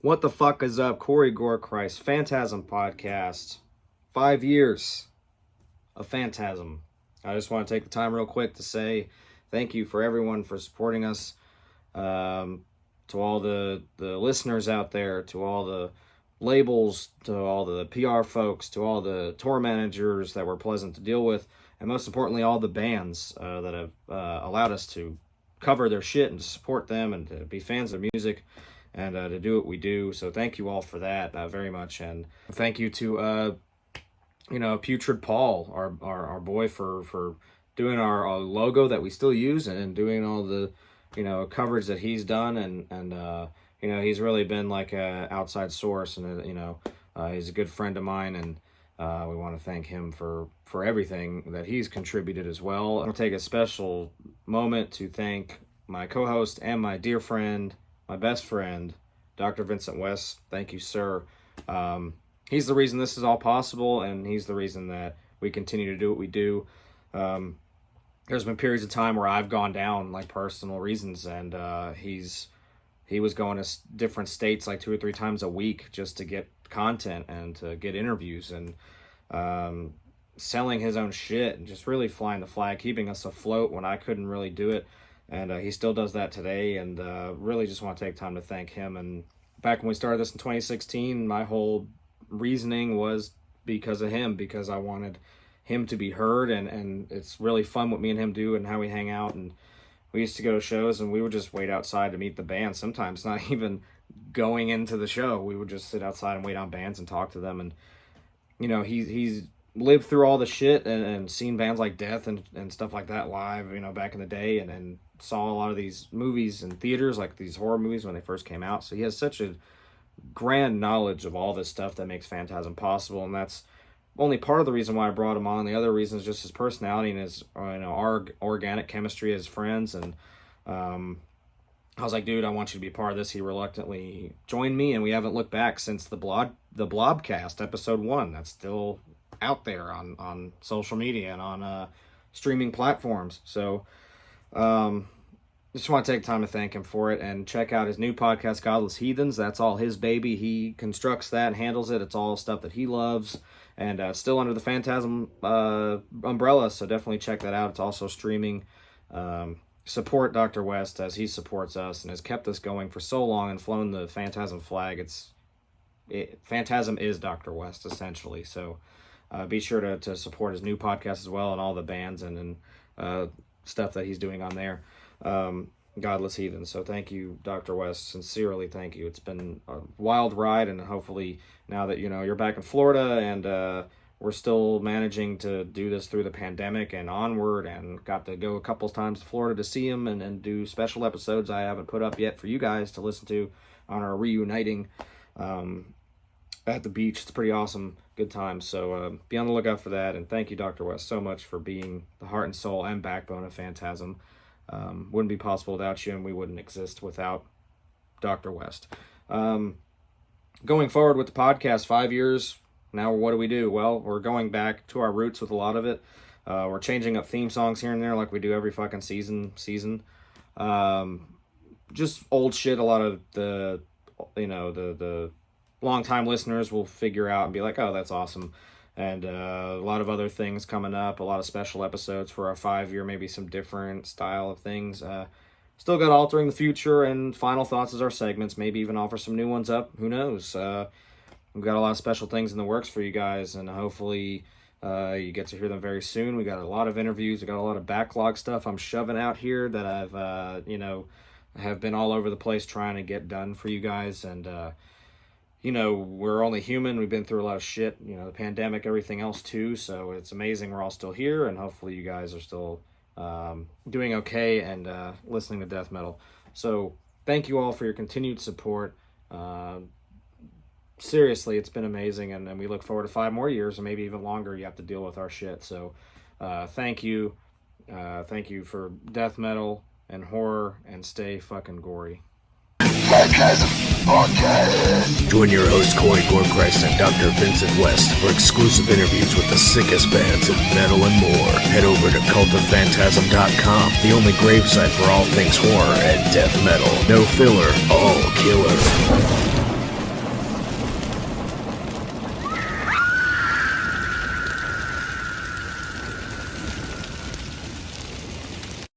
What the fuck is up? Corey Gorechrist, Phantasm Podcast. 5 years of Phantasm. I just want to take the time real quick to say thank you for everyone for supporting us. To all the listeners out there, to all the labels, to all the PR folks, to all the tour managers that were pleasant to deal with, and most importantly, all the bands that have allowed us to cover their shit and to support them and to be fans of music and to do what we do. So thank you all for that very much. And thank you to, Putrid Paul, our boy, for doing our logo that we still use and doing all the, coverage that he's done. And he's really been like a outside source, and, he's a good friend of mine, and we want to thank him for everything that he's contributed as well. I'll take a special moment to thank my co-host and my dear friend, my best friend, Dr. Vincent West. Thank you, sir. He's the reason this is all possible, and he's the reason that we continue to do what we do. There's been periods of time where I've gone down, like personal reasons, and he was going to different states like 2 or 3 times a week just to get content and to get interviews and selling his own shit and just really flying the flag, keeping us afloat when I couldn't really do it. And he still does that today, and really just want to take time to thank him. And back when we started this in 2016, my whole reasoning was because of him, because I wanted him to be heard, and it's really fun what me and him do and how we hang out. And we used to go to shows, and we would just wait outside to meet the band, sometimes not even going into the show. We would just sit outside and wait on bands and talk to them. And, he's lived through all the shit and seen bands like Death and stuff like that live, back in the day, and saw a lot of these movies in theaters, like these horror movies when they first came out. So he has such a grand knowledge of all this stuff that makes Phantasm possible, and that's only part of the reason why I brought him on. The other reason is just his personality and his our organic chemistry as friends. And I was like, dude, I want you to be part of this. He reluctantly joined me, and we haven't looked back since the Blobcast episode 1. That's still out there on social media and on streaming platforms. So just want to take time to thank him for it, and check out his new podcast, Godless Heathens. That's all his baby. He constructs that and handles it. It's all stuff that he loves, and still under the Phantasm umbrella, so definitely check that out. It's also streaming. Support Dr. West as he supports us and has kept us going for so long and flown the Phantasm flag. Phantasm is Dr. West, essentially. So be sure to support his new podcast as well, and all the bands and stuff that he's doing on there. Godless Heathen. So thank you, Dr. West. Sincerely, thank you. It's been a wild ride, and hopefully now that you're back in Florida, and we're still managing to do this through the pandemic and onward, and got to go a couple times to Florida to see him and do special episodes I haven't put up yet for you guys to listen to on our reuniting at the beach. It's pretty awesome. Good times. So be on the lookout for that. And thank you, Dr. West, so much for being the heart and soul and backbone of Phantasm. Wouldn't be possible without you, and we wouldn't exist without Dr. West. Going forward with the podcast, 5 years, now what do we do? Well, we're going back to our roots with a lot of it. We're changing up theme songs here and there like we do every fucking season. Just old shit. A lot of the long-time listeners will figure out and be like, oh, that's awesome. And a lot of other things coming up, a lot of special episodes for our 5-year, maybe some different style of things. Still got Altering the Future and Final Thoughts as our segments, maybe even offer some new ones up. Who knows? We've got a lot of special things in the works for you guys, and hopefully you get to hear them very soon. We got a lot of interviews. We got a lot of backlog stuff I'm shoving out here that I've, have been all over the place trying to get done for you guys. And, we're only human. We've been through a lot of shit, the pandemic, everything else too. So it's amazing we're all still here, and hopefully you guys are still doing okay and listening to death metal. So thank you all for your continued support. Seriously, it's been amazing, and we look forward to 5 more years, and maybe even longer. You have to deal with our shit. So thank you. Thank you for death metal and horror, and stay fucking gory. Phantasm Podcast. Join your host Corey Gorechrist and Dr. Vincent West for exclusive interviews with the sickest bands in metal and more. Head over to cultofphantasm.com, the only gravesite for all things horror and death metal. No filler, all killer.